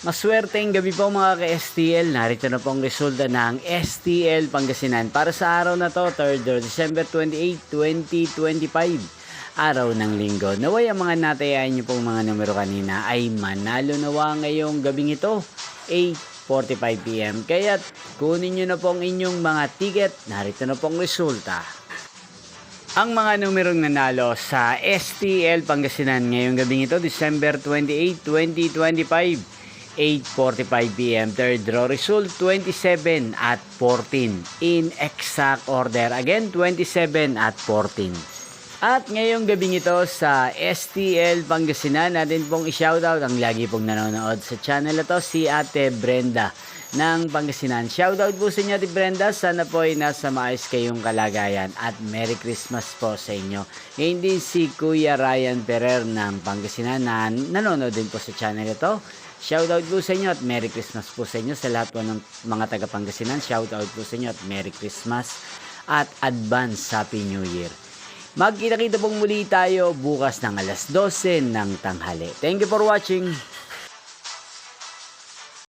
Maswerteng gabi po mga ka-STL. Narito na po ang resulta ng STL Pangasinan para sa araw na to, 3rd December 28, 2025. Araw ng linggo. Naway ang mga natayaan niyo pong mga numero kanina ay manalo nawa ngayong gabing ito, 8:45 PM. Kaya kunin niyo na po ang inyong mga ticket. Narito na po ang resulta. Ang mga numerong nanalo sa STL Pangasinan ngayong gabing ito, December 28, 2025. 8:45 PM. Third draw result, 27 at 14. In exact order. Again, 27 at 14. At ngayong gabing ito sa STL Pangasinan, natin pong i-shoutout ang lagi pong nanonood sa channel na to, si Ate Brenda ng Pangasinan. Shoutout po sa inyo, Ate Brenda. Sana po ay nasa maayos kayong kalagayan at Merry Christmas po sa inyo. Ngayon din si Kuya Ryan Ferrer ng Pangasinan na nanonood din po sa channel na to. Shoutout po sa inyo at Merry Christmas po sa inyo sa lahat po ng mga taga Pangasinan. Shoutout po sa inyo at Merry Christmas at Advance Happy New Year. Magkita-kita pong muli tayo bukas ng alas 12 ng tanghali. Thank you for watching.